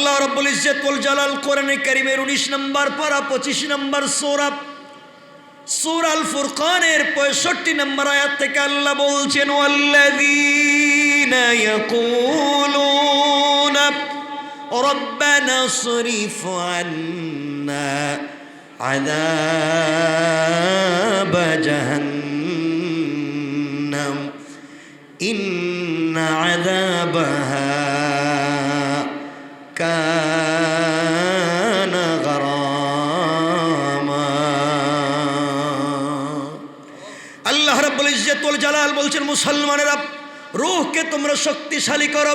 আল্লাহ রাব্বুল ইজ্জত ওয়াল জালাল কোরআনে কারীমের 19 নম্বর পারা 25 নম্বর সূরা আল ফুরকানের 65 নম্বর আয়াত থেকে আল্লাহ বলছেন ওয়াল্লাযীনা ইয়াকুলুনা রব্বানা সরিফ আন্না আযাব জাহান্নাম ইন্না আযাবাহা কানা গরামা। আল্লাহ রাব্বুল ইজ্জত ওয়াল জালাল বলছেন মুসলমানেরা রূহকে তোমরা শক্তিশালী করো।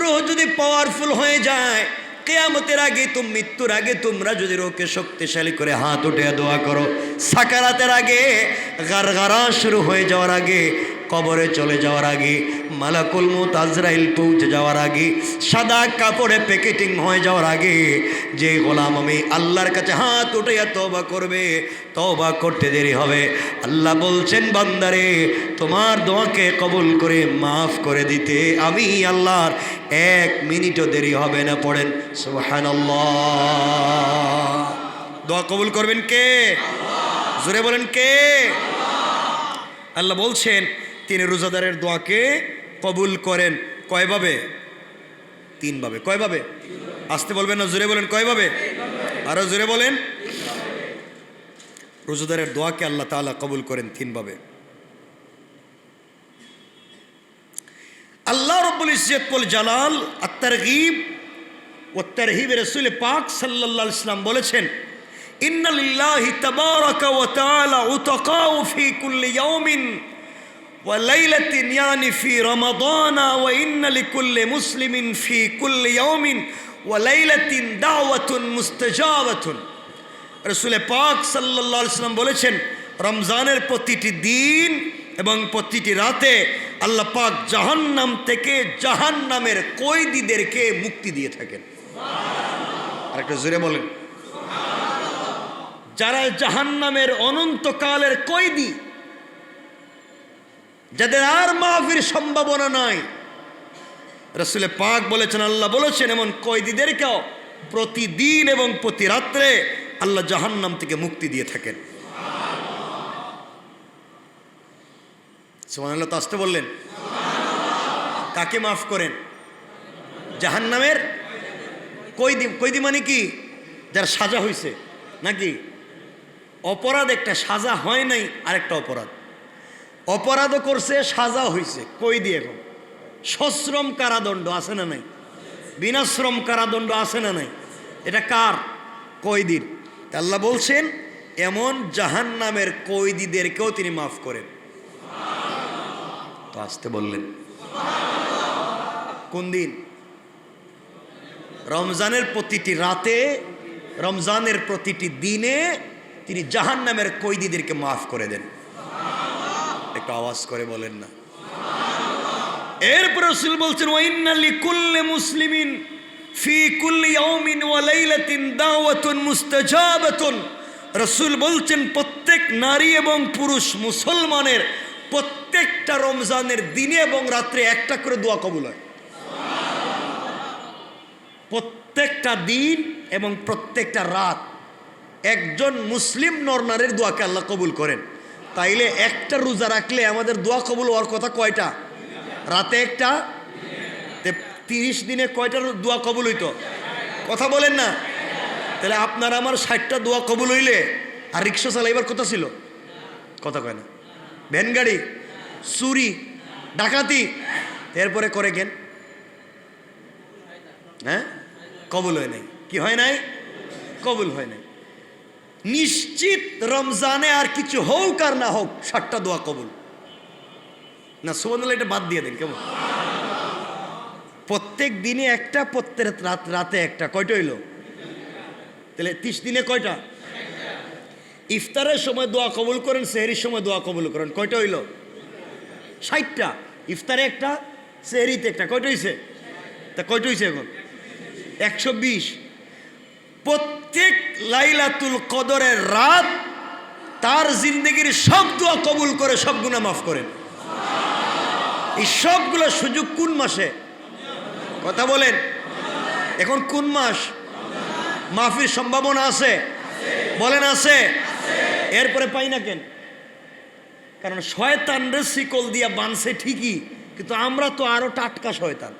রূহ যদি পাওয়ারফুল হয়ে যায়, কিয়ামতের আগে মৃত্যুর আগে তোমরা যদি রূহকে শক্তিশালী করে হাত উঠে দোয়া করো, সাকারাতের আগে গারগারা শুরু হয়ে যাওয়ার আগে, কবরে চলে যাওয়ার আগে, মালাকুল মউত আজরাইল পৌঁছে যাওয়ার আগে, সাদা কাপড়ে প্যাকেটিং হয়ে যাওয়ার আগে যে গোলাম আমি আল্লাহর কাছে হাত উঠাইয়া তওবা করবে, তওবা করতে দেরি হবে। আল্লাহ বলছেন বান্দারে তোমার দোয়াকে কবুল করে মাফ করে দিতে আমি আল্লাহর 1 মিনিটও দেরি হবে না। পড়েন সুবহানাল্লাহ। দোয়া কবুল করবেন কে? জোরে বলেন কে? আল্লাহ বলছেন তিনি রোজাদারের দোয়াকে কবুল করেন কয়ভাবে? 3 ভাবে। কয়ভাবে? আসতে বলবেন না, জোরে বলেন কয়ভাবে? আরো জোরে বলেন। রোজাদারের দোয়াকে আল্লাহ তাআলা কবুল করেন 3 ভাবে। আল্লাহ রাব্বুল ইজ্জত ওয়াল জালাল আত-তারগীব ওয়া তারহিব রাসূল পাক সাল্লাল্লাহু আলাইহি ওয়াসাল্লাম বলেছেন ইন্না লিল্লাহি তাবারাকা ওয়া তাআলা উতাকাউ ফি কুল্লি ইয়াউমিন ওয়া লাইলাতিন ইয়ানি ফি রমাদানা ওয়া ইন্না লিকুল্লি মুসলিমিন ফি কুল্লি ইয়াউমিন ওয়া লাইলাতিন দাওয়াতুন মুস্তাজাবাতুন। রাসূল পাক সাল্লাল্লাহু আলাইহি ওয়াসাল্লাম বলেছেন রমজানের প্রতিটি দিন এবং প্রতিটি রাতে আল্লাহ পাক জাহান্নাম থেকে জাহান্নামের কয়েদিদেরকে মুক্তি দিয়ে থাকেন। আরেকটা জোরে বলেন। যারা জাহান্নামের অনন্তকালের কয়েদি, যাদের আর মাফির সম্ভাবনা নাই, রাসূল পাক বলেছেন, আল্লাহ বলেছেন এমন কয়েদিদেরকেও প্রতিদিন এবং প্রতি রাত্রে আল্লাহ জাহান্নাম থেকে মুক্তি দিয়ে থাকেন। সুবহানাল্লাহ। তো আসতে বললেন। কাকে মাফ করেন? জাহান্নামের কয়েদি। কয়েদি মানে কি? যার সাজা হয়েছে নাকি? অপরাধ একটা, সাজা হয় নাই আরেকটা অপরাধ। অপরাধও করছে, সাজা হয়েছে, কয়েদি। এখন সশ্রম কারাদণ্ড আছে না নাই? বিনাশ্রম কারাদণ্ড আছে না নাই? এটা কার? কয়েদির। আল্লাহ বলছেন এমন জাহান্নামের কয়েদিদেরকেও তিনি মাফ করেন। তো আসতে বললেন। কোন দিন? রমজানের প্রতিটি রাতে, রমজানের প্রতিটি দিনে তিনি জাহান্নামের কয়েদিদেরকে মাফ করে দেন। একটু আওয়াজ করে বলেন না। এরপর রাসূল বলছেন ওয়া ইন্না লিকুল্লি মুসলিমিন ফি কুল্লি ইয়াউমিন ওয়া লাইলাতিন দাওয়াতুন মুস্তাজাবাতুন। রাসূল বলছেন প্রত্যেক নারী এবং পুরুষ মুসলমানের প্রত্যেকটা রমজানের দিনে এবং রাত্রে একটা করে দোয়া কবুল হয়। প্রত্যেকটা দিন এবং প্রত্যেকটা রাত একজন মুসলিম নরনারীর দোয়াকে আল্লাহ কবুল করেন। তাইলে একটা রোজা রাখলে আমাদের দোয়া কবুল হওয়ার কথা কয়টা? রাতে একটা। 30 দিনে কয়টা দোয়া কবুল হইতো? কথা বলেন না। তাহলে আপনার আমার 60টা দোয়া কবুল হইলে আর রিক্সা চালাইবার কথা ছিল? কথা কয় না। ভ্যান গাড়ি, চুরি, ডাকাতি এরপরে করে কেন? হ্যাঁ, কবুল হয় নাই। কি হয় নাই? কবুল হয় নাই। নিশ্চিত রমজানে আর কিছু হোক আর না হোক 60টা দোয়া কবুল না। সুবহানাল্লাহ। এটা বাদ দিয়ে দেন কেমন? প্রত্যেক দিনে একটা, প্রত্যেক রাতে একটা। কয়টা হইল? তাহলে 30 দিনে কয়টা? ইফতারের সময় দোয়া কবুল করেন, সেহরির সময় দোয়া কবুল করেন, কয়টা হইল? 60টা। ইফতারে একটা, সেহরিতে একটা। কয়টা হয়েছে? তা কয়টা হয়েছে এখন? 120। প্রত্যেক লাইলাতুল কদরের রাত তার জিন্দগির সব দোয়া কবুল করে, সব গুনাহ মাফ করেন। এই সবগুলো সুযোগ কোন মাসে? কথা বলেন। এখন কোন মাস? মাহফিল সম্ভাবনা আছে? বলেন আছে? এরপরে পাই না কেন? কারণ শয়তানরে শিকল দিয়া বাঁধছে ঠিকই, কিন্তু আমরা তো আরো টাটকা শয়তান।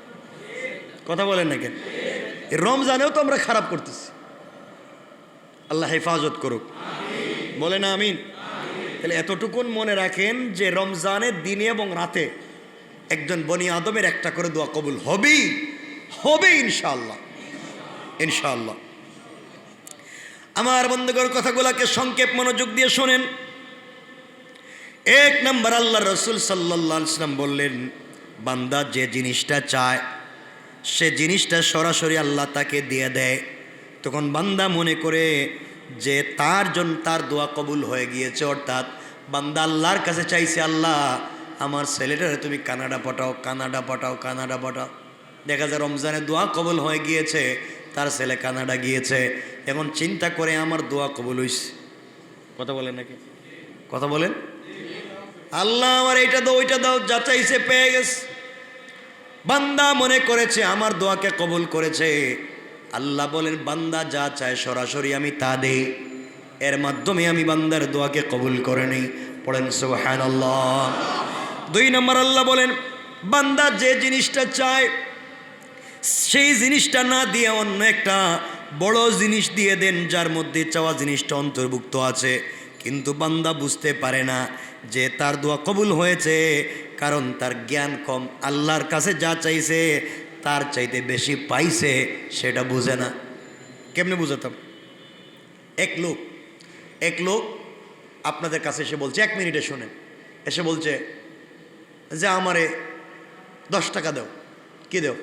কথা বলেন না কেন? এই রমজানেও তো আমরা খারাপ করতেছি। আল্লাহ হেফাজত করুক, বলেন আমিন। তাহলে এতটুকুন মনে রাখেন যে রমজানের দিনে এবং রাতে একজন বনি আদমের একটা করে দোয়া কবুল হবেই হবে, ইনশাআল্লাহ, ইনশাআল্লাহ। আমার বন্ধুগণ, কথাগুলোকে সংক্ষেপ মনোযোগ দিয়ে শোনেন। এক নম্বর, আল্লাহ রসুল সাল্লাল্লাহু আলাইহি ওয়াসাল্লাম বললেন, বান্দা যে জিনিসটা চায় সে জিনিসটা সরাসরি আল্লাহ তাকে দিয়ে দেয়। তখন বান্দা মনে করে যে তার জন্য তার দোয়া কবুল হয়ে গিয়েছে, অর্থাৎ বান্দা আল্লাহর কাছে চাইছে, আল্লাহ আমার ছেলেটারে তুমি কানাডা পাঠাও, কানাডা পাঠাও, কানাডা পাঠাও। দেখা যায় রমজানে দোয়া কবুল হয়ে গিয়েছে, তার ছেলে কানাডা গিয়েছে। এখন চিন্তা করে আমার দোয়া কবুল হইছে। কথা বলেন নাকি? কথা বলেন। আল্লাহ আমার এইটা দাও, ওইটা দাও, যা চাইছে পেয়ে গেছে। বান্দা মনে করেছে আমার দোয়াকে কবুল করেছে। আল্লাহ বলেন, বান্দা যা চায় সরাসরি আমি তা দেই, এর মাধ্যমে আমি বান্দার দোয়াকে কবুল করে নেই। পড়েন সুবহানাল্লাহ। দুই নম্বর, আল্লাহ বলেন, বান্দা যে জিনিসটা চায় সেই জিনিসটা না দিয়ে অন্য একটা বড় জিনিস দিয়ে দেন, যার মধ্যে চাওয়া জিনিসটা অন্তর্ভুক্ত আছে, কিন্তু বান্দা বুঝতে পারে না যে তার দোয়া কবুল হয়েছে, কারণ তার জ্ঞান কম। আল্লাহর কাছে যা চাইছে তার চাইতে বেশি পাইছে, সেটা বুঝে না। কেমনে বুঝাতাম? এক লোক আপনাদের কাছে এসে বলছে, 1 মিনিটে শোনেন, এসে বলছে যে আমারে 10 টাকা দাও। কি দেও?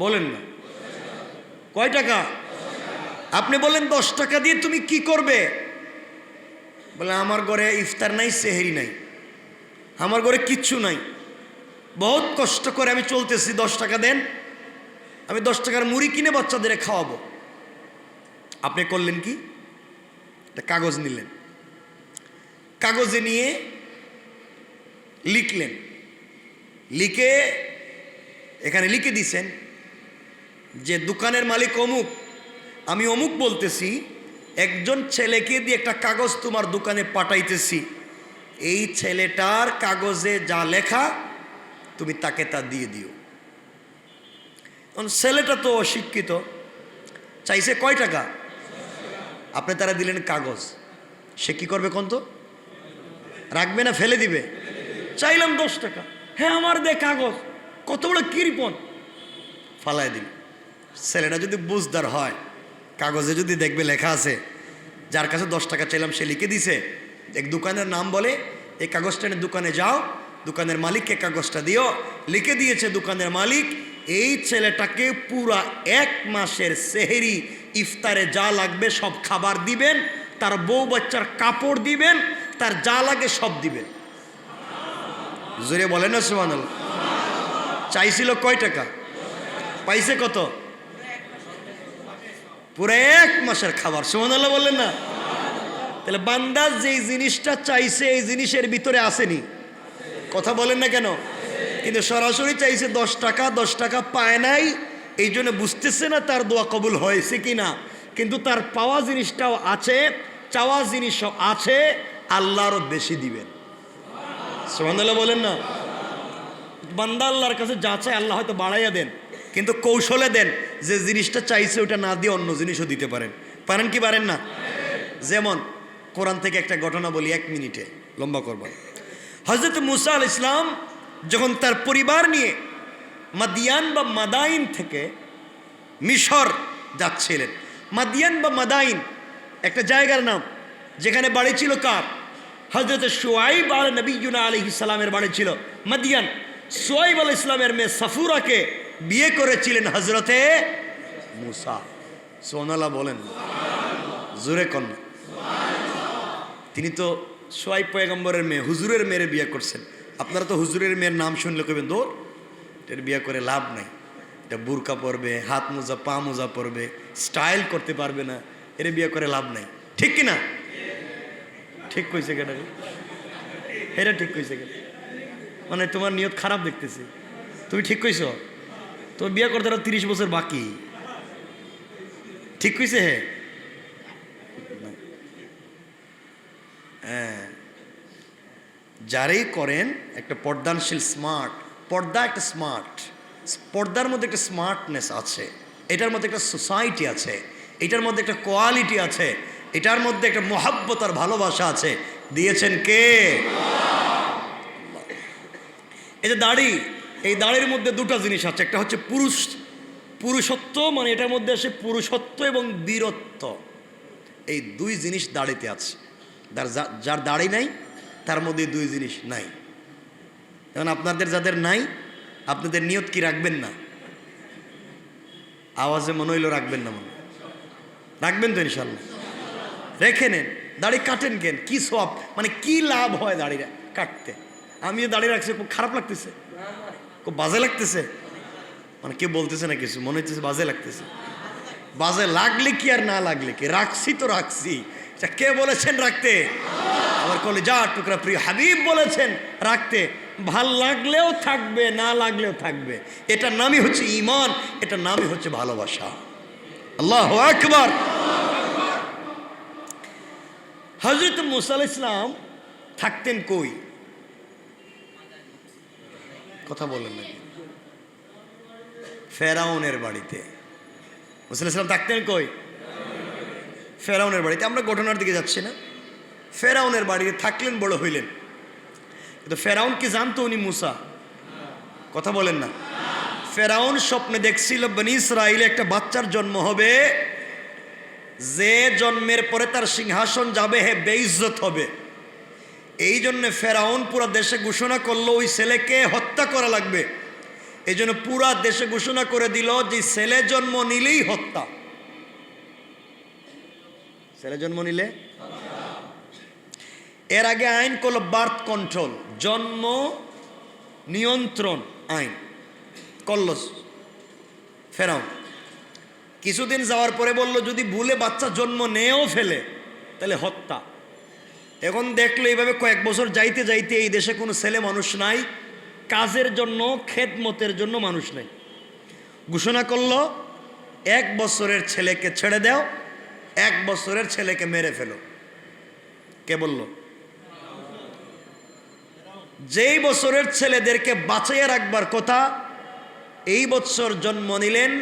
বলেন না। কয় টাকা? আপনি বলেন 10 টাকা দিয়ে তুমি কি করবে? বলে আমার ঘরে ইফতার নাই, সেহরি নাই, আমার ঘরে কিচ্ছু নাই, বহুত কষ্ট করে আমি চলতেছি, 10 টাকা দেন, আমি 10 টাকার মুড়ি কিনে বাচ্চাদের খাওয়াবো। আপনি করলেন কি? একটা কাগজ নিলেন, কাগজে নিয়ে লিখলেন, লিখে এখানে লিখে দিছেন যে দোকানের মালিক অমুক, আমি অমুক বলতেছি, একজন ছেলেকে দিয়ে একটা কাগজ তোমার দোকানে পাঠাইতেছি, এই ছেলেটার কাগজে যা লেখা তুমি তাকে তা দিয়ে দিও। ছেলেটা তো অশিক্ষিত, চাইছে কয় টাকা? আপনি তারা দিলেন কাগজ, সে কি করবে কোন? তো রাখবে না ফেলে দিবে? চাইলাম 10 টাকা, হ্যাঁ আমার দে কাগজ, কত বড় কৃপণ, ফালাই দিল। ছেলেটা যদি বুঝদার হয়, কাগজে যদি দেখবে লেখা আছে, যার কাছে 10 টাকা চাইলাম সে লিখে দিছে, এক দোকানের নাম বলে, এই কাগজটা নিয়ে দোকানে যাও, দোকানের মালিককে কাগজটা দিও, লিখে দিয়েছে দোকানের মালিক, এই ছেলেটাকে পুরা 1 মাসের সেহরি ইফতারে যা লাগবে সব খাবার দিবেন, তার বউ বাচ্চার কাপড় দিবেন, তার যা লাগে সব দিবেন। জোরে বলেন না সুবহানাল্লাহ। চাইছিল কয় টাকা? পাইছে কত? পুরো 1 মাসের খাবার। সুবহানাল্লাহ বললেন না? তাহলে বান্দা যেই জিনিসটা চাইছে এই জিনিসের ভিতরে আসেনি। কথা বলেন না কেন? কিন্তু সরাসরি চাইছে 10 টাকা, 10 টাকা পায় নাই, এই জন্য বুঝতেছে না তার দোয়া কবুল হয়েছে কিনা। কিন্তু তার পাওয়া জিনিসটাও আছে, চাওয়া জিনিসও আছে, আল্লাহ আরো বেশি দিবেন। সুবহানাল্লাহ বলেন না? বান্দা আল্লাহর কাছে যা চায় আল্লাহ হয়তো বাড়াইয়া দেন, কিন্তু কৌশলে দেন, যে জিনিসটা চাইছে ওটা না দিয়ে অন্য জিনিসও দিতে পারেন। পারেন কি পারেন না? যেমন কোরআন থেকে একটা ঘটনা বলি, 1 মিনিটে, লম্বা করব। হযরত মুসা আলাইহিস সালাম যখন তার পরিবার নিয়ে মাদিয়ান বা মাদাইন থেকে মিশর যাচ্ছিলেন, মাদিয়ান বা মাদাইন একটা জায়গার নাম, যেখানে বাড়ি ছিল কার? হযরত শুআইব আলাইহিস সালামের বাড়ি ছিল মাদিয়ান। শুআইব আলাইহিস সালামের মেয়ে সাফুরাকে বিয়ে করেছিলেন হযরতে মুসা। সুবহানাল্লাহ বলেন, জোরে কোন? তিনি তো শুআইব পয়গম্বরের মেয়ে, হুজুরের মেয়ের বিয়ে করছেন। আপনারা তো হুজুরের মেয়ের নাম শুনলে কবেন দৌড়, এর বিয়ে করে লাভ নাই, এটা বুরকা পরবে, হাত মোজা পা মোজা পরবে, স্টাইল করতে পারবে না, এর বিয়ে করে লাভ নাই। ঠিক কিনা? ঠিক কইছে কেন? এটা ঠিক কইছে কেন? মানে তোমার নিয়ত খারাপ দেখতেছি। তুমি ঠিক কইছো? তো বিয়ে করতে 30 বছর বাকি, ঠিক কইছে? হ্যাঁ, যারাই করেন একটা পর্দানশীল স্মার্ট, পর্দা একটা স্মার্ট, পর্দার মধ্যে একটা স্মার্টনেস আছে, এটার মধ্যে একটা সোসাইটি আছে, এটার মধ্যে একটা কোয়ালিটি আছে, এটার মধ্যে একটা মহাব্বত আর ভালোবাসা আছে। দিয়েছেন কে? এই যে দাড়ি, এই দাড়ির মধ্যে দুটো জিনিস আছে, একটা হচ্ছে পুরুষত্ব, মানে এটার মধ্যে আসে পুরুষত্ব এবং বীরত্ব, এই দুই জিনিস দাড়িতে আছে। যার দাড়ি নাই তার মধ্যে দুই জিনিস নাই। যেমন আপনাদের যাদের নাই, আপনাদের নিয়ত কি রাখবেন না? আওয়াজে মনে হইলো রাখবেন না, মনে রাখবেন তো ইনশাল্লাহ। রেখে নেন, দাড়ি কাটেন কেন? কি সব, মানে কি লাভ হয় দাড়ি কাটতে? আমি দাঁড়িয়ে রাখছি, খুব খারাপ লাগতেছে, খুব বাজে লাগতেছে, মানে কেউ বলতেছে না কিছু, মনে হচ্ছে বাজে লাগতেছে। বাজে লাগলে কি আর না লাগলে কি, রাখছি তো রাখছি। কে বলেছেন রাখতে? আমার কলিজা টুকরা প্রিয় হাবিব বলেছেন রাখতে। ভাল লাগলেও থাকবে, না লাগলেও থাকবে। এটার নামই হচ্ছে ঈমান, এটার নামই হচ্ছে ভালোবাসা। আল্লাহু আকবার। হযরত মুসা আলাইহিস সালাম থাকতেন কই? কথা বলেন না। ফেরাউনের বাড়িতে। মুসা আলাইহিস সালাম থাকতেন কই? ফেরাউনের বাড়িতে। আমরা ঘটনার দিকে যাচ্ছি না, ফেরাউনের বাড়িতে থাকলেন, বড় হইলেন। কিন্তু ফেরাউন কি জানতো উনি মুসা? কথা বলেন না। ফেরাউন স্বপ্নে দেখছিল বনি ইসরাইলে একটা বাচ্চার জন্ম হবে, যে জন্মের পরে তার সিংহাসন যাবে, হে বেইজ্জত হবে। এই জন্য ফেরাউন পুরা দেশে ঘোষণা করলো ওই ছেলেকে হত্যা করা লাগবে। এই জন্য পুরা দেশে ঘোষণা করে দিল যে ছেলে জন্ম নিলেই হত্যা, ছেলে জন্ম নিলে। এর আগে আইন করলো বার্থ কন্ট্রোল, জন্ম নিয়ন্ত্রণ আইন করলো ফেরাউন। কিছুদিন যাওয়ার পরে বলল যদি ভুলে বাচ্চা জন্ম নেও ফেলে তাহলে হত্যা। এখন দেখলো এইভাবে কয়েক বছর যাইতে যাইতে এই দেশে কোনো ছেলে মানুষ নাই, কাজের জন্য খেদমতের জন্য মানুষ নাই। ঘোষণা করলো 1 বছরের ছেলেকে ছেড়ে দাও, 1 বছরের ছেলেকে মেরে ফেলো। কে বলল? যেই বছরের ছেলেদেরকে বাঁচাইয়া রাখবার কথা, এই বছর জন্ম নিলেন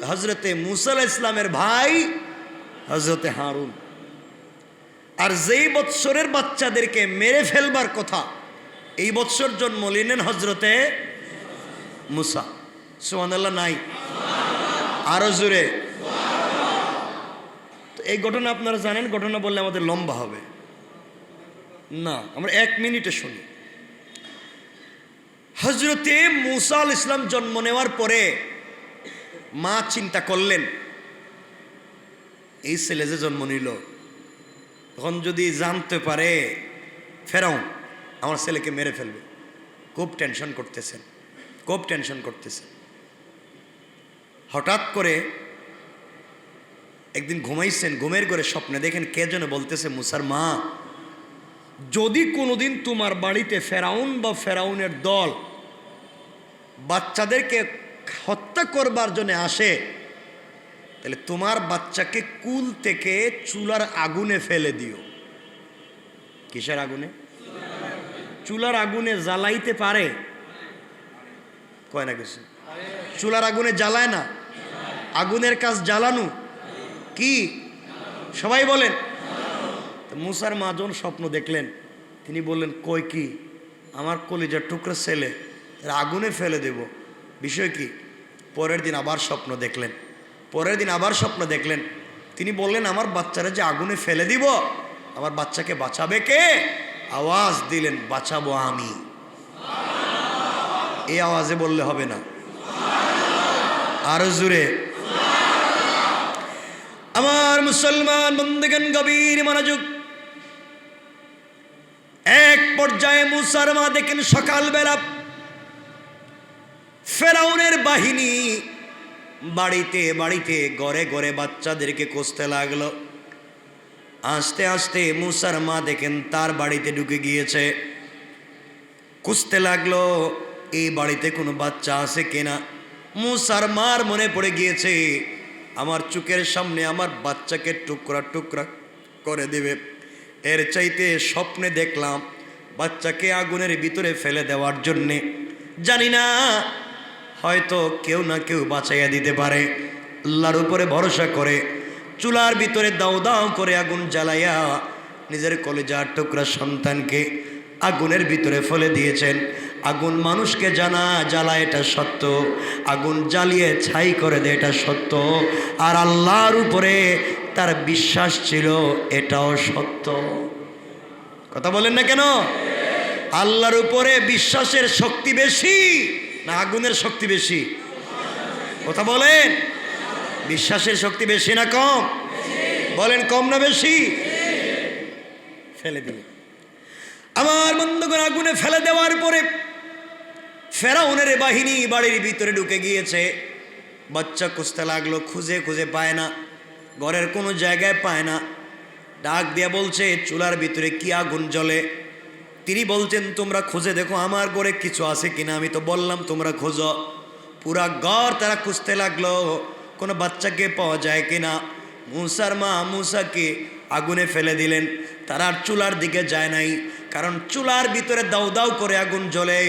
হজরতে মুসা আলাইহিস সালামের ভাই হজরতে হারুন। আর যেই বৎসরের বাচ্চাদেরকে মেরে ফেলবার কথা, এই বৎসর জন্ম নিলেন হজরতে মুসা। সুবহানাল্লাহ নাই? আরো জোরে। তো এই ঘটনা আপনারা জানেন, ঘটনা বললে আমাদের লম্বা হবে না, আমরা 1 মিনিটে শুনি। হজরতে মুসা আলাইহিস সালাম জন্ম নেওয়ার পরে মা চিন্তা করলেন এই ছেলে যে জন্ম নিল, তখন যদি জানতে পারে ফেরাউন আমার ছেলেকে মেরে ফেলবে। খুব টেনশন করতেছেন, খুব টেনশন করতেছেন। হঠাৎ করে একদিন ঘুমাইছেন, ঘুমের ঘরে স্বপ্নে দেখেন কে যেন বলতেছে, মুসার মা, যদি কোনোদিন তোমার বাড়িতে ফেরাউন বা ফেরাউনের দল বাচ্চাদেরকে হত্যা করবার জন্য আসে, তাহলে তোমার বাচ্চাকে কুল থেকে চুলার আগুনে ফেলে দিও। কিসের আগুনে? চুলার আগুনে জ্বালাইতে পারে? কয় না কিছু। চুলার আগুনে জ্বালায় না, আগুনের কাজ জ্বালানো। কি সবাই বলেন? মুসার মা যখন স্বপ্ন দেখলেন, তিনি বললেন কই কি, আমার কলিজার টুকরা ছেলে আগুনে ফেলে দেব, বিষয় কি? পরের দিন আবার স্বপ্ন দেখলেন, পরের দিন আবার স্বপ্ন দেখলেন। তিনি বললেন আমার বাচ্চারা যে আগুনে ফেলে দিব, আমার বাচ্চাকে বাঁচাবে কে? আওয়াজ দিলেন বাঁচাবো আমি। এই আওয়াজে বললে হবে না, আরো জোরে। আমার মুসলমান বন্ধুগণ গভীর মনোযোগ। এক পর্যায়ে মুসার মা দেখেন সকালবেলা ফেরাউনের বাহিনী বাড়িতে বাড়িতে ঘরে ঘরে বাচ্চাদেরকে খুঁজতে লাগলো। আস্তে আস্তে মুসার মা দেখেন তার বাড়িতে ঢুকে গিয়েছে, খুঁজতে লাগলো এই বাড়িতে কোনো বাচ্চা আছে কিনা। মুসার মার মনে পড়ে গিয়েছে, আমার চোখের সামনে আমার বাচ্চাকে টুকরা টুকরা করে দিবে। এর চাইতে স্বপ্নে দেখলাম বাচ্চাকে আগুনের ভিতরে ফেলে দেওয়ার জন্যে। জানি না, হয়তো কেউ না কেউ বাঁচাইয়া দিতে পারে। আল্লাহর উপরে ভরসা করে চুলার ভিতরে দাও দাও করে আগুন জ্বালাইয়া নিজের কলেজার টুকরা সন্তানকে আগুনের ভিতরে ফেলে দিয়েছেন। আগুন মানুষকে জ্বালায়, এটা সত্য। আগুন জ্বালিয়ে ছাই করে দেয়, এটা সত্য। আর আল্লাহর উপরে তার বিশ্বাস ছিল, এটাও সত্য। কথা বলেন না কেন? আল্লাহর উপরে বিশ্বাসের শক্তি বেশি না আগুনের শক্তি বেশি? কথা বলেন, বিশ্বাসের শক্তি বেশি না কম? বলেন, কম না বেশি? ফেলে দিলে আমার বন্ধুগণ, আগুনে ফেলে দেওয়ার পরে ফেরাউনের বাহিনী বাড়ির ভিতরে ঢুকে গিয়েছে। বাচ্চা খুঁজতে লাগলো, খুঁজে খুঁজে পায় না, ঘরের কোনো জায়গায় পায় না। ডাক দিয়া বলছে, চুলার ভিতরে কি আগুন জ্বলে? তিনি বলছেন, তোমরা খুঁজে দেখো আমার ঘরে কিছু আছে কিনা, আমি তো বললাম তোমরা খোঁজো। পুরা ঘর তারা খুঁজতে লাগলো, কোনো বাচ্চাকে পাওয়া যায় কিনা। মুসার মা মুসাকে আগুনে ফেলে দিলেন। তারা আর চুলার দিকে যায় নাই, কারণ চুলার ভিতরে দাউ দাউ করে আগুন জ্বলে,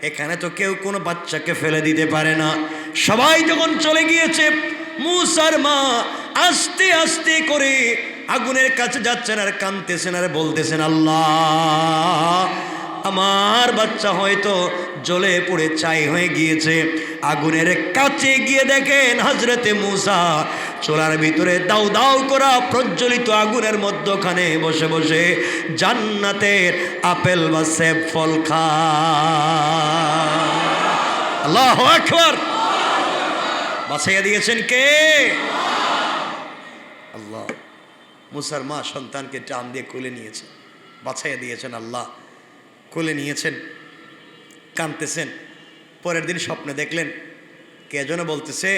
এখানে তো কেউ কোনো বাচ্চাকে ফেলে দিতে পারে না। সবাই যখন চলে গিয়েছে, মুসার মা আস্তে আস্তে করে আগুনের কাছে যাচ্ছেন আর কাঁদতেছেন আর বলতেছেন, আল্লাহ, আমার বাচ্চা হয়তো জ্বলে পুড়ে ছাই হয়ে গিয়েছে। আগুনের কাছে গিয়ে দেখেন হযরতে মূসা চুলার ভিতরে দাউ দাউ করা প্রজ্বলিত আগুনের মধ্যখানে বসে বসে জান্নাতের আপেল বা সেব ফল খায়। আল্লাহু আকবার! বাঁচাইয়া দিয়েছেন কে? আল্লাহ। মূসার মা সন্তানকে টান দিয়ে কোলে নিয়েছে, বাঁচাইয়া দিয়েছেন আল্লাহ। কোলে নিয়েছেন, কাঁদতেছেন। পরের দিন স্বপ্নে দেখলেন কে যেন বলতেছে,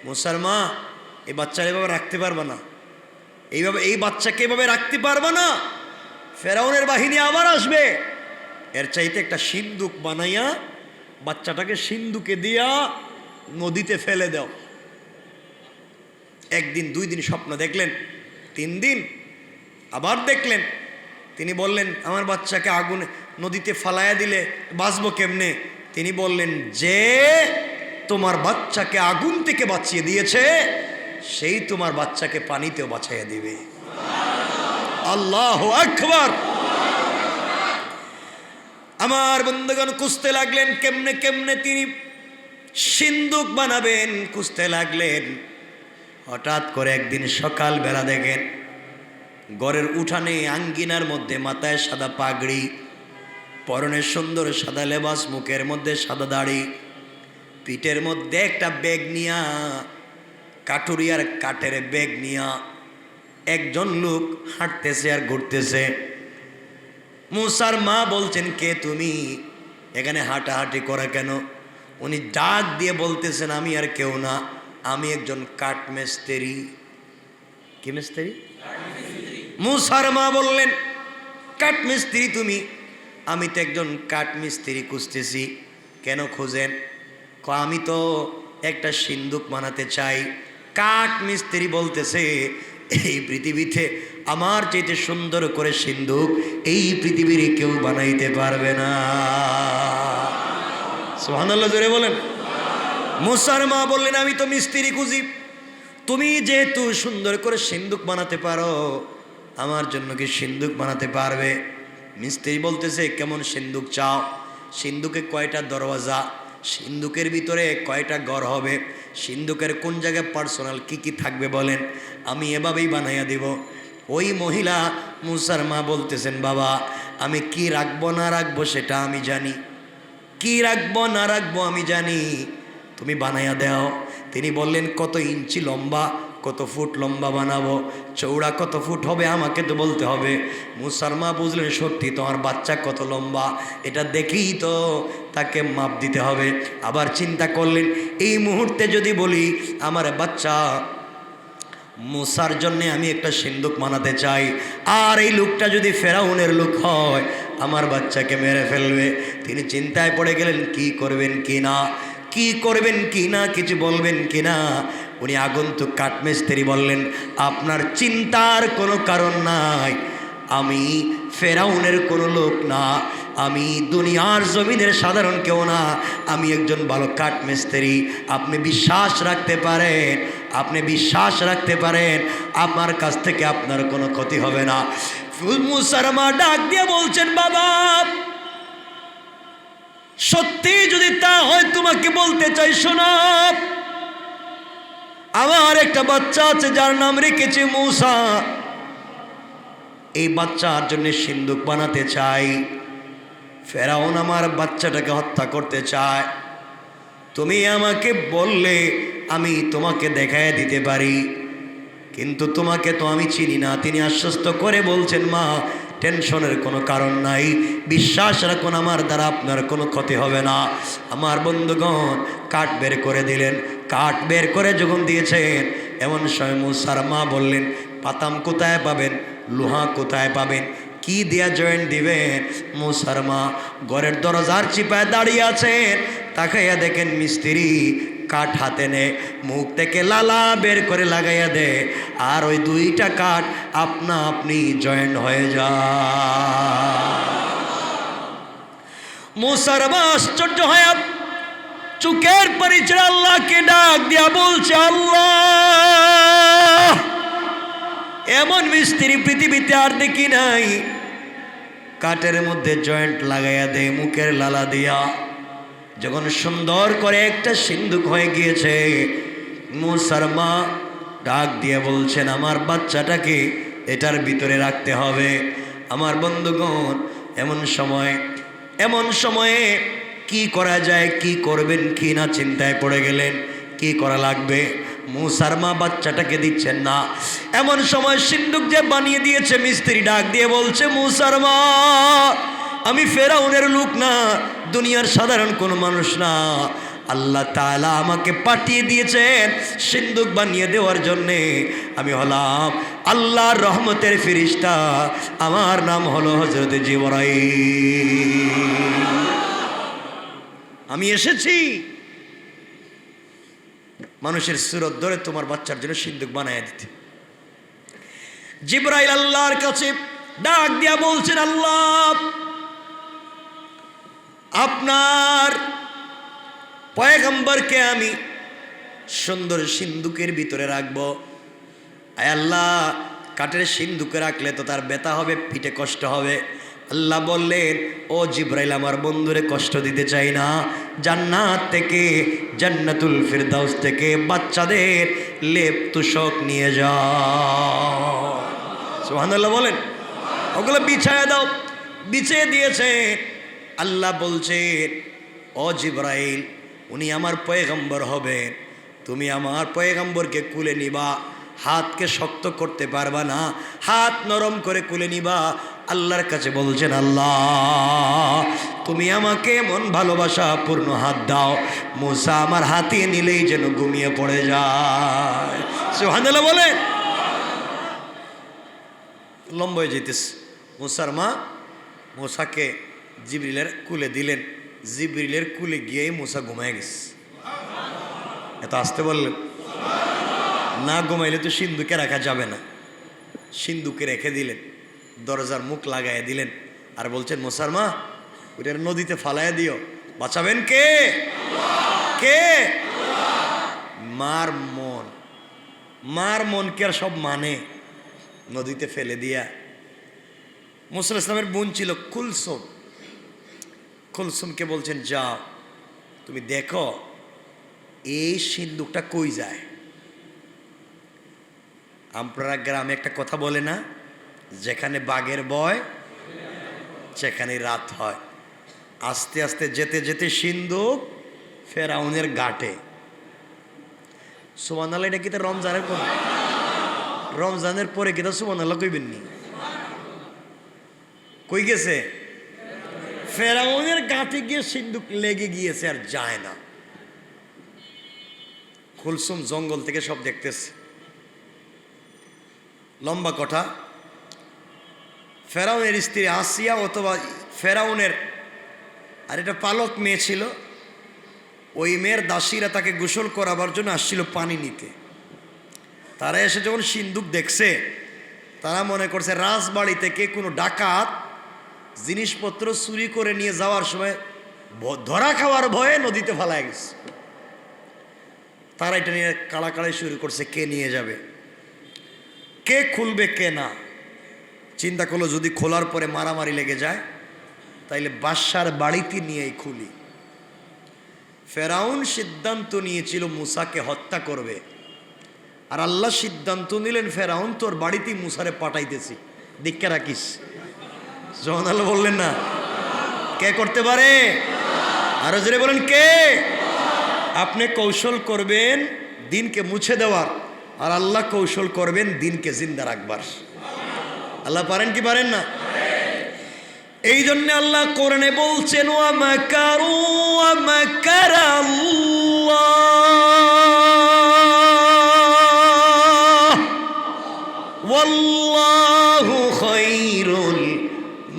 মূসার মা, এই বাচ্চার এভাবে রাখতে পারবে না, এই বাচ্চাকে এভাবে রাখতে পারবে না, ফেরাউনের বাহিনী আবার আসবে। এর চাইতে একটা সিন্দুক বানাইয়া বাচ্চাটাকে সিন্দুকে দিয়া নদীতে ফেলে দাও। একদিন, 2 দিন স্বপ্ন দেখলেন, 3 দিন আবার দেখলেন। তিনি বললেন, আমার বাচ্চাকে আগুনে নদীতে ফালাইয়া দিলে বাঁচবো কেমনে? তিনি বললেন, যে তোমার বাচ্চাকে আগুন থেকে বাঁচিয়ে দিয়েছে, সেই তোমার বাচ্চাকে পানিতেও বাঁচাইয়া দিবে। আল্লাহু আকবার! আমার বন্ধুগণ খুঁজতে লাগলেন কেমনে কেমনে তিনি সিন্দুক বানাবেন, খুঁজতে লাগলেন। হঠাৎ করে একদিন সকাল বেলা দেখেন ঘরের উঠানে আঙ্গিনার মধ্যে মাথায় সাদা পাগড়ি, পরনে সুন্দর সাদা লেবাস, মুখের মধ্যে সাদা দাড়ি, পিঠের মধ্যে একটা ব্যাগ নিয়া, কাঠুরিয়ার কাঠের ব্যাগ নিয়া একজন লোক হাঁটতেছে আর ঘুরতেছে। মূসার মা বলছেন, কে তুমি? এখানে হাঁটাহাঁটি করা কেন? উনি ডাক দিয়ে বলতেছেন, আমি আর কেউ না, আমি একজন কাঠ মিস্ত্রি। কি মিস্ত্রি? মূসার মা বললেন, কাঠ মিস্ত্রি তুমি? আমি তো একজন কাঠ মিস্ত্রি খুঁজতেছি। কেন খুঁজেন? আমি তো একটা সিন্দুক বানাতে চাই। কাঠ মিস্ত্রি বলতেছে, এই পৃথিবীতে আমার চাইতে সুন্দর করে সিন্দুক এই পৃথিবীর কেউ বানাইতে পারবে না। সুবহানাল্লাহ, জোরে বলেন। মূসার মা বললেন, আমি তো মিস্ত্রি খুঁজি, তুমি যেহেতু সুন্দর করে সিন্দুক বানাতে পারো, আমার জন্য কি সিন্দুক বানাতে পারবে? মিস্ত্রি বলতেছে, কেমন সিন্দুক চাও? সিন্দুকে কয়টা দরওয়াজা? সিন্দুকের ভিতরে কয়টা ঘর হবে? সিন্দুকের কোন জায়গায় পার্সোনাল কি থাকবে বলেন, আমি এভাবেই বানাইয়া দিব। ওই মহিলা মূসার মা বলতেছেন, বাবা, আমি কি রাখবো না রাখবো সেটা আমি জানি, কি রাখবো না রাখবো আমি জানি, তুমি বানাইয়া দাও। তিনি বললেন, কত ইঞ্চি লম্বা, কত ফুট লম্বা বানাবো, চৌড়া কত ফুট হবে আমাকে তো বলতে হবে। মূসার মা বুঝলেন, সত্যি তোমার বাচ্চা কত লম্বা, এটা দেখেই তো তাকে মাপ দিতে হবে। আবার চিন্তা করলেন, এই মুহূর্তে যদি বলি আমার বাচ্চা মূসার জন্যে আমি একটা সিন্দুক বানাতে চাই, আর এই লোকটা যদি ফেরাউনের লোক হয়, আমার বাচ্চাকে মেরে ফেলবে। তিনি চিন্তায় পড়ে গেলেন, কি করবেন কি না, কি করবেন কি না, কিছু বলবেন কি না। উনি আগন্তুক কাঠমিস্ত্রি বললেন, আপনার চিন্তার কোনো কারণ নাই, আমি ফেরাউনের কোনো লোক না, আমি দুনিয়ার জমিনের সাধারণ কেউ না, আমি একজন ভালো কাঠমিস্ত্রি। আপনি বিশ্বাস রাখতে পারেন, আপনি বিশ্বাস রাখতে পারেন, আমার কাছ থেকে আপনার কোনো ক্ষতি হবে না। মুসার মা ডাক দিয়ে বলছেন, বাবা সত্যি যদি তা হয় তোমাকে বলতে চাই, শোনো, আমার একটা বাচ্চা আছে যার নাম রেখেছে মূসা। এই বাচ্চার জন্য সিন্দুক বানাতে চাই। ফেরাউন আমার বাচ্চাটাকে হত্যা করতে চায়। তুমি আমাকে বললে আমি তোমাকে দেখায় দিতে পারি, কিন্তু তোমাকে তো আমি চিনি না। তিনি আশ্বস্ত করে বলছেন, মা টেনশনের কোনো কারণ নাই, বিশ্বাস রাখুন আমার দ্বারা আপনার কোনো ক্ষতি হবে না। আমার বন্ধুগণ কাঠ বের করে দিলেন। কাঠ বের করে যখন দিয়েছেন, এমন সময় মূসার মা বললেন, পাতাম কোথায় পাবেন, লোহা কোথায় পাবেন, কি দিয়া জয়েন্ট দিবেন? মূসার মা ঘরের দরজার চিপায় দাঁড়িয়ে আছেন। তাকাইয়া দেখেন মিস্ত্রি কাঠ হাতে নে, মুখ থেকে লালা বের করে লাগাইয়া দে, আর ওই দুইটা কাঠ আপনা আপনি জয়েন্ট হয়ে যায়। মূসার মা আশ্চর্য হয়ে চুকের পরিচয় আল্লাহকে ডাক দিয়া বলছে, আল্লাহ এমন মিস্ত্রি পৃথিবীতে আর দেখি নাই, কাঠের মধ্যে জয়েন্ট লাগাইয়া দে, মুখের লালা দিয়া। যখন সুন্দর করে একটা সিন্দুক হয়ে গিয়েছে, মূসার মা ডাক দিয়ে বলছেন, আমার বাচ্চাটাকে এটার ভিতরে রাখতে হবে। আমার বন্ধুগণ এমন সময়ে কি করা যায়, কি করবেন কি না চিন্তায় পড়ে গেলেন। কি করা লাগবে? মূসার মা বাচ্চাটাকে দিচ্ছেন না। এমন সময় সিন্দুক যে বানিয়ে দিয়েছে মিস্ত্রি ডাক দিয়ে বলছে, মূসার মা আমি ফেরাউনের লোক না, দুনিয়ার সাধারণ কোনো মানুষ না, আল্লাহ তাআলা আমাকে পাঠিয়ে দিয়েছেন সিন্দুক বানিয়ে দেওয়ার জন্যে। আমি হলাম আল্লাহর রহমতের ফেরেশতা, আমার নাম হলো হযরত জিবরাইল। আমি এসেছি মানুষের সুরত ধরে তোমার বাচ্চার জন্য সিন্দুক বানায় দিতে। জিবরাইল আল্লাহর কাছে ডাক দিয়া বলছেন, আল্লাহ আপনার পয়গম্বরকে আমি সুন্দর সিন্দুকের ভিতরে রাখবো। আয় আল্লাহ, কাঠের সিন্দুকে রাখলে তো তার ব্যথা হবে, পিঠে কষ্ট হবে। আল্লাহ বললেন, ও জিবরাইল আমার বন্ধুরে কষ্ট দিতে চাই না, জান্নাত থেকে, জান্নাতুল ফিরদাউস থেকে বাচ্চাদের লেপ তুষক নিয়ে যাও। সুবহানাল্লাহ বলেন। ওগুলো বিছায়া দাও। বিছিয়ে দিয়েছে। আল্লাহ বলছেন, ও জিবরাইল উনি আমার পয়গম্বর হবেন, তুমি আমার পয়গম্বরকে কুলে নিবা, হাতকে শক্ত করতে পারবা না, হাত নরম করে কুলে নিবা। আল্লাহর কাছে বলছেন, আল্লাহ তুমি আমাকে এমন ভালোবাসা পূর্ণ হাত দাও, মূসা আমার হাতে নিলেই যেন ঘুমিয়ে পড়ে যায়। সুবহানাল্লাহ বলে। লম্বা হয়ে যেতেছে। মূসার মা মূসাকে জিবরিলের কুলে দিলেন। জিবরিলের কুলে গিয়েই মূসা ঘুমায় গেছে। এত আসতে বললেন না, ঘুমাইলে তো সিন্দুকে রাখা যাবে না। সিন্দুকে রেখে দিলেন, দরজার মুখ লাগাইয়া দিলেন, আর বলছেন, মূসার মা ওইটার নদীতে ফালাইয়া দিও। বাঁচাবেন কে? কে? মার মন কে আর সব মানে নদীতে ফেলে দিয়া। মুসা ইসলামের বোন ছিল কুলসুম। কুলসুমকে বলছেন, যাও তুমি দেখো এই সিন্দুকটা কই যায়। আপনারা গ্রামে একটা কথা বলে না, যেখানে বাঘের ভয় সেখানে রাত হয়। আস্তে আস্তে যেতে যেতে সিন্দুক ফেরাউনের ঘাটে। সুবহানাল্লাহ। এটা কি রমজানের পর? রমজানের পরে কি সুবহানাল্লাহ কইবেন নি? কই গেছে? ফেরাউনের ঘাটে গিয়ে সিন্দুক লেগে গিয়েছে, আর যায় না। কুলসুম জঙ্গল থেকে সব দেখতেছে। লম্বা কথা, ফেরাউনের স্ত্রী আসিয়া অথবা ফেরাউনের আর এটা পালক মেয়ে ছিল, ওই মেয়ের দাসীরা তাকে গোসল করাবার জন্য আসছিল পানি নিতে। তারা এসে যখন সিন্দুক দেখছে, তারা মনে করছে রাজবাড়ি থেকে কোনো ডাকাত জিনিসপত্র চুরি করে নিয়ে যাওয়ার সময় ধরা খাওয়ার ভয়ে নদীতে ফেলায় গেছে। তারা এটা নিয়ে কাড়াকাড়ি শুরু করছে, কে নিয়ে যাবে, কে খুলবে, কে না। চিন্তা করলো যদি খোলার পরে মারামারি লেগে যায় তাইলে বাদশার বাড়িতে নিয়েই খুলি। ফেরাউন সিদ্ধান্ত নিয়েছিল মুসাকে হত্যা করবে, আর আল্লাহ সিদ্ধান্ত নিলেন ফেরাউন তোর বাড়িতেই মুসারে পাঠাইতেছি, দীক্ষা রাখিস। যখন আল্লাহ বললেন না, কে করতে পারে? আরো জোরে বলেন কে? আপনি কৌশল করবেন দিনকে মুছে দেওয়ার, আর আল্লাহ কৌশল করবেন দিনকে জিন্দা রাখবার। আল্লাহ পারেন কি পারেন না? এই জন্য আল্লাহ কোরআনে বলছেন ওয়া মাকারু ওয়া মাকারাল্লাহ ওয়াল্লাহু খায়রুল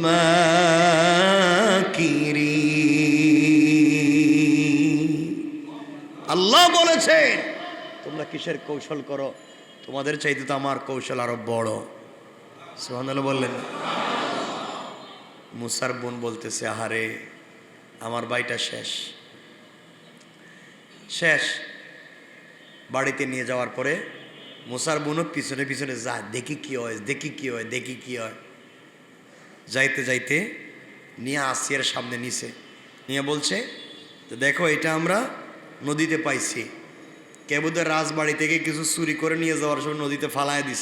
মাকিরিন। আল্লাহ বলেছেন তোমরা কিসের কৌশল করো, তোমাদের চাইতে তো আমার কৌশল আরো বড়। সুবহানাল্লাহ বললেন। মুসার বোন বলতেছে আহারে আমার ভাইটা শেষ। বাড়িতে নিয়ে যাওয়ার পরে মুসার বোনও পিছনে পিছনে যায়, দেখি কি হয়, দেখি কি হয়, দেখি কি হয়। যাইতে যাইতে নিয়ে আসিয়ার সামনে নিছে, নিয়ে বলছে তো দেখো এটা আমরা নদীতে পাইছি, কে বোধহয় রাজবাড়ি থেকে কিছু চুরি করে নিয়ে যাওয়ার সময় নদীতে ফালায় দিছে।